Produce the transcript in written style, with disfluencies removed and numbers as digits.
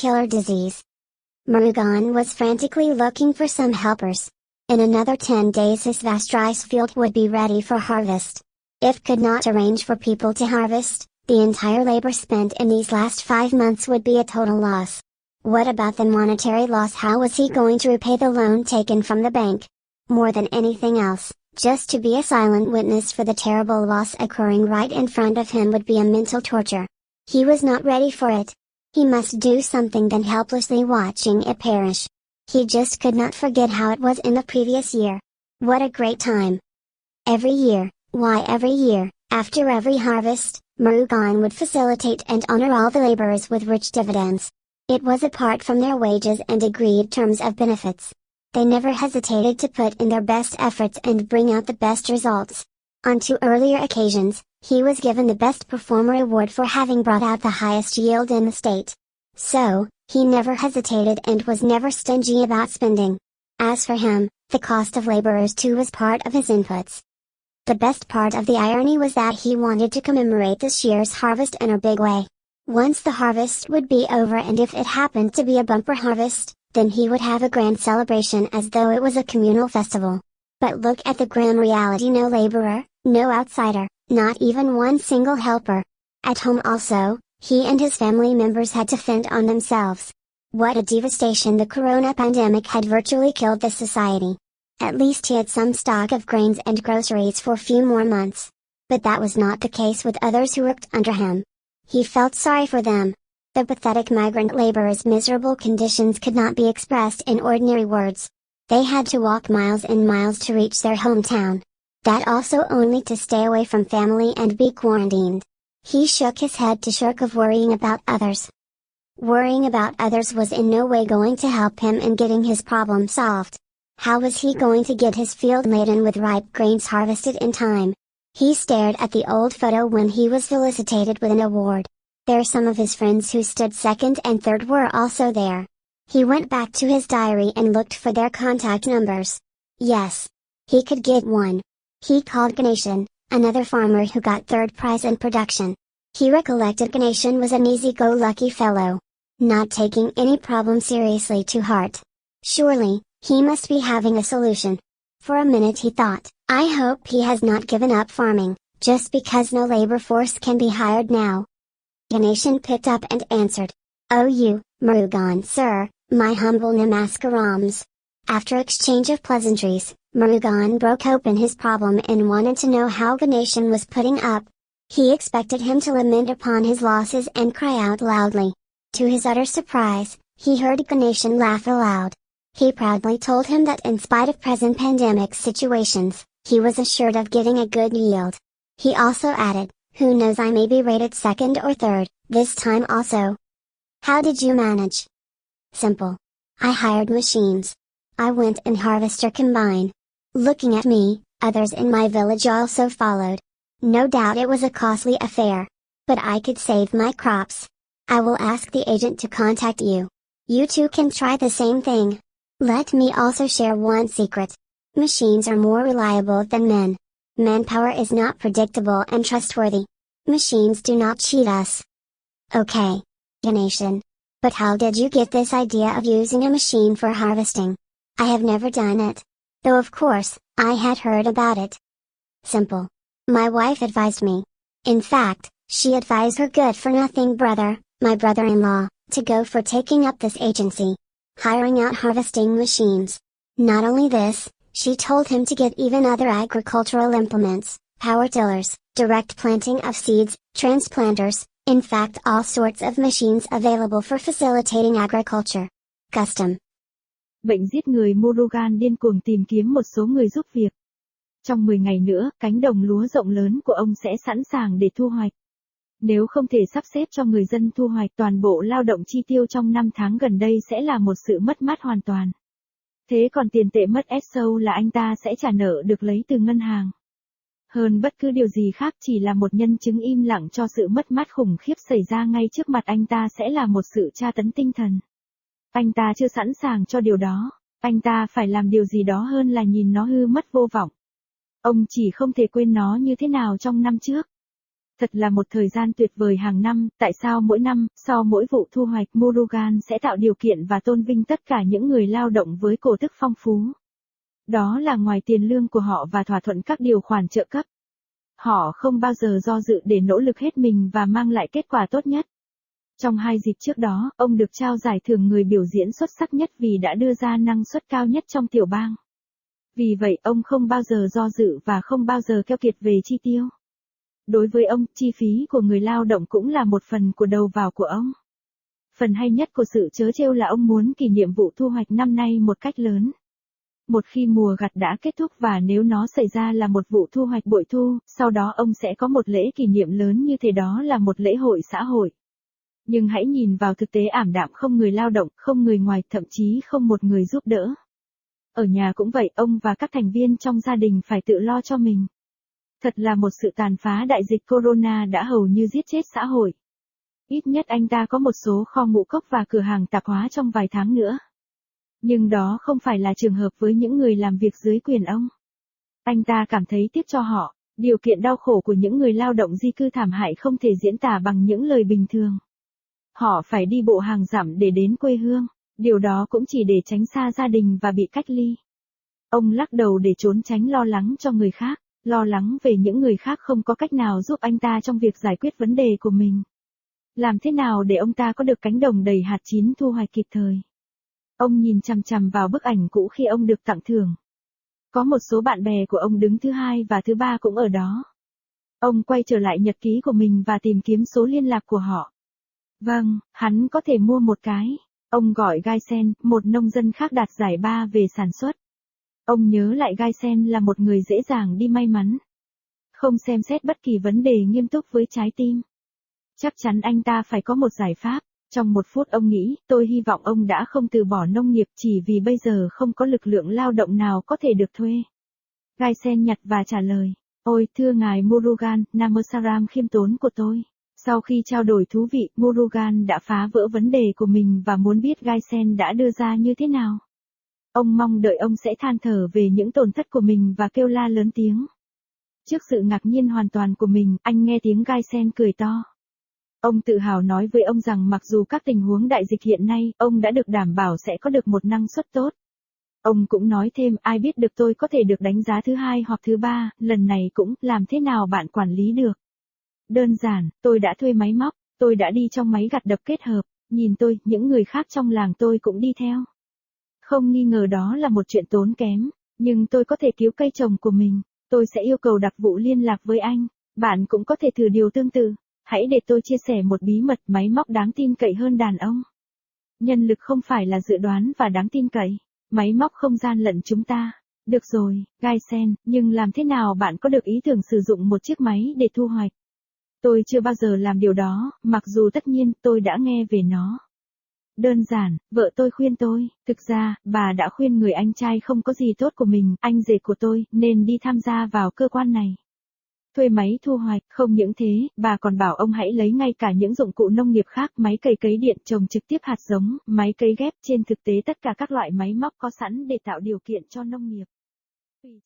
killer disease. Murugan was frantically looking for some helpers. In another 10 days his vast rice field would be ready for harvest. If could not arrange for people to harvest, the entire labor spent in these last 5 months would be a total loss. What about the monetary loss? How was he going to repay the loan taken from the bank? More than anything else, just to be a silent witness for the terrible loss occurring right in front of him would be a mental torture. He was not ready for it. He must do something than helplessly watching it perish. He just could not forget how it was in the previous year. What a great time! Every year, after every harvest, Murugan would facilitate and honor all the laborers with rich dividends. It was apart from their wages and agreed terms of benefits. They never hesitated to put in their best efforts and bring out the best results. On 2 earlier occasions, he was given the Best Performer Award for having brought out the highest yield in the state. So, he never hesitated and was never stingy about spending. As for him, the cost of laborers too was part of his inputs. The best part of the irony was that he wanted to commemorate this year's harvest in a big way. Once the harvest would be over, and if it happened to be a bumper harvest, then he would have a grand celebration as though it was a communal festival. But look at the grim reality: no laborer, no outsider, not even one single helper. At home also, he and his family members had to fend on themselves. What a devastation! The corona pandemic had virtually killed the society. At least he had some stock of grains and groceries for a few more months. But that was not the case with others who worked under him. He felt sorry for them. The pathetic migrant laborers' miserable conditions could not be expressed in ordinary words. They had to walk miles and miles to reach their hometown. That also only to stay away from family and be quarantined. He shook his head to shirk of worrying about others. Worrying about others was in no way going to help him in getting his problem solved. How was he going to get his field laden with ripe grains harvested in time? He stared at the old photo when he was felicitated with an award. There some of his friends who stood second and third were also there. He went back to his diary and looked for their contact numbers. Yes. He could get one. He called Ganeshan, another farmer who got third prize in production. He recollected Ganeshan was an easy-go-lucky fellow, not taking any problem seriously to heart. Surely, he must be having a solution. For a minute he thought, I hope he has not given up farming, just because no labor force can be hired now. Ganeshan picked up and answered. Oh, you, Murugan sir, my humble namaskarams. After exchange of pleasantries, Murugan broke open his problem and wanted to know how Ganeshan was putting up. He expected him to lament upon his losses and cry out loudly. To his utter surprise, he heard Ganeshan laugh aloud. He proudly told him that in spite of present pandemic situations, he was assured of getting a good yield. He also added, who knows, I may be rated second or third, this time also. How did you manage? Simple. I hired machines. I went and harvester combine. Looking at me, others in my village also followed. No doubt it was a costly affair. But I could save my crops. I will ask the agent to contact you. You too can try the same thing. Let me also share one secret. Machines are more reliable than men. Manpower is not predictable and trustworthy. Machines do not cheat us. Okay. Ganeshan. But how did you get this idea of using a machine for harvesting? I have never done it. Though of course, I had heard about it. Simple. My wife advised me. In fact, she advised her good-for-nothing brother, my brother-in-law, to go for taking up this agency. Hiring out harvesting machines. Not only this, she told him to get even other agricultural implements, power tillers, direct planting of seeds, transplanters, in fact all sorts of machines available for facilitating agriculture. Custom. Bệnh giết người Murugan điên cuồng tìm kiếm một số người giúp việc. Trong 10 ngày nữa, cánh đồng lúa rộng lớn của ông sẽ sẵn sàng để thu hoạch. Nếu không thể sắp xếp cho người dân thu hoạch toàn bộ lao động chi tiêu trong 5 tháng gần đây sẽ là một sự mất mát hoàn toàn. Thế còn tiền tệ mất sâu là anh ta sẽ trả nợ được lấy từ ngân hàng. Hơn bất cứ điều gì khác chỉ là một nhân chứng im lặng cho sự mất mát khủng khiếp xảy ra ngay trước mặt anh ta sẽ là một sự tra tấn tinh thần. Anh ta chưa sẵn sàng cho điều đó, anh ta phải làm điều gì đó hơn là nhìn nó hư mất vô vọng. Ông chỉ không thể quên nó như thế nào trong năm trước. Thật là một thời gian tuyệt vời hàng năm, tại sao mỗi năm, sau mỗi vụ thu hoạch Murugan sẽ tạo điều kiện và tôn vinh tất cả những người lao động với cổ tức phong phú. Đó là ngoài tiền lương của họ và thỏa thuận các điều khoản trợ cấp. Họ không bao giờ do dự để nỗ lực hết mình và mang lại kết quả tốt nhất. Trong 2 dịp trước đó, ông được trao giải thưởng người biểu diễn xuất sắc nhất vì đã đưa ra năng suất cao nhất trong tiểu bang. Vì vậy ông không bao giờ do dự và không bao giờ keo kiệt về chi tiêu. Đối với ông, chi phí của người lao động cũng là một phần của đầu vào của ông. Phần hay nhất của sự trớ trêu là ông muốn kỷ niệm vụ thu hoạch năm nay một cách lớn. Một khi mùa gặt đã kết thúc và nếu nó xảy ra là một vụ thu hoạch bội thu, sau đó ông sẽ có một lễ kỷ niệm lớn như thế, đó là một lễ hội xã hội. Nhưng hãy nhìn vào thực tế ảm đạm, không người lao động, không người ngoài, thậm chí không một người giúp đỡ. Ở nhà cũng vậy, ông và các thành viên trong gia đình phải tự lo cho mình. Thật là một sự tàn phá, đại dịch corona đã hầu như giết chết xã hội. Ít nhất anh ta có một số kho ngũ cốc và cửa hàng tạp hóa trong vài tháng nữa. Nhưng đó không phải là trường hợp với những người làm việc dưới quyền ông. Anh ta cảm thấy tiếc cho họ, điều kiện đau khổ của những người lao động di cư thảm hại không thể diễn tả bằng những lời bình thường. Họ phải đi bộ hàng dặm để đến quê hương, điều đó cũng chỉ để tránh xa gia đình và bị cách ly. Ông lắc đầu để trốn tránh lo lắng cho người khác, lo lắng về những người khác không có cách nào giúp anh ta trong việc giải quyết vấn đề của mình. Làm thế nào để ông ta có được cánh đồng đầy hạt chín thu hoạch kịp thời? Ông nhìn chằm chằm vào bức ảnh cũ khi ông được tặng thưởng. Có một số bạn bè của ông đứng thứ 2 và thứ 3 cũng ở đó. Ông quay trở lại nhật ký của mình và tìm kiếm số liên lạc của họ. Vâng, hắn có thể mua một cái. Ông gọi Gaisen, một nông dân khác đạt giải 3 về sản xuất. Ông nhớ lại Gaisen là một người dễ dàng đi may mắn. Không xem xét bất kỳ vấn đề nghiêm túc với trái tim. Chắc chắn anh ta phải có một giải pháp. Trong 1 phút ông nghĩ, tôi hy vọng ông đã không từ bỏ nông nghiệp chỉ vì bây giờ không có lực lượng lao động nào có thể được thuê. Gaisen nhặt và trả lời. Ôi, thưa ngài Murugan, Namasaram khiêm tốn của tôi. Sau khi trao đổi thú vị, Murugan đã phá vỡ vấn đề của mình và muốn biết Gaisen đã đưa ra như thế nào. Ông mong đợi ông sẽ than thở về những tổn thất của mình và kêu la lớn tiếng. Trước sự ngạc nhiên hoàn toàn của mình, anh nghe tiếng Gaisen cười to. Ông tự hào nói với ông rằng mặc dù các tình huống đại dịch hiện nay, ông đã được đảm bảo sẽ có được một năng suất tốt. Ông cũng nói thêm, ai biết được tôi có thể được đánh giá thứ 2 hoặc thứ 3, lần này cũng, làm thế nào bạn quản lý được? Đơn giản, tôi đã thuê máy móc, tôi đã đi trong máy gặt đập kết hợp, nhìn tôi, những người khác trong làng tôi cũng đi theo. Không nghi ngờ đó là một chuyện tốn kém, nhưng tôi có thể cứu cây trồng của mình, tôi sẽ yêu cầu đặc vụ liên lạc với anh, bạn cũng có thể thử điều tương tự. Hãy để tôi chia sẻ một bí mật, máy móc đáng tin cậy hơn đàn ông. Nhân lực không phải là dự đoán và đáng tin cậy. Máy móc không gian lận chúng ta. Được rồi, Gaisen, nhưng làm thế nào bạn có được ý tưởng sử dụng một chiếc máy để thu hoạch? Tôi chưa bao giờ làm điều đó, mặc dù tất nhiên tôi đã nghe về nó. Đơn giản, vợ tôi khuyên tôi, thực ra, bà đã khuyên người anh trai không có gì tốt của mình, anh rể của tôi, nên đi tham gia vào cơ quan này. Thuê máy thu hoạch, không những thế, bà còn bảo ông hãy lấy ngay cả những dụng cụ nông nghiệp khác, máy cày cấy điện trồng trực tiếp hạt giống, máy cấy ghép, trên thực tế tất cả các loại máy móc có sẵn để tạo điều kiện cho nông nghiệp.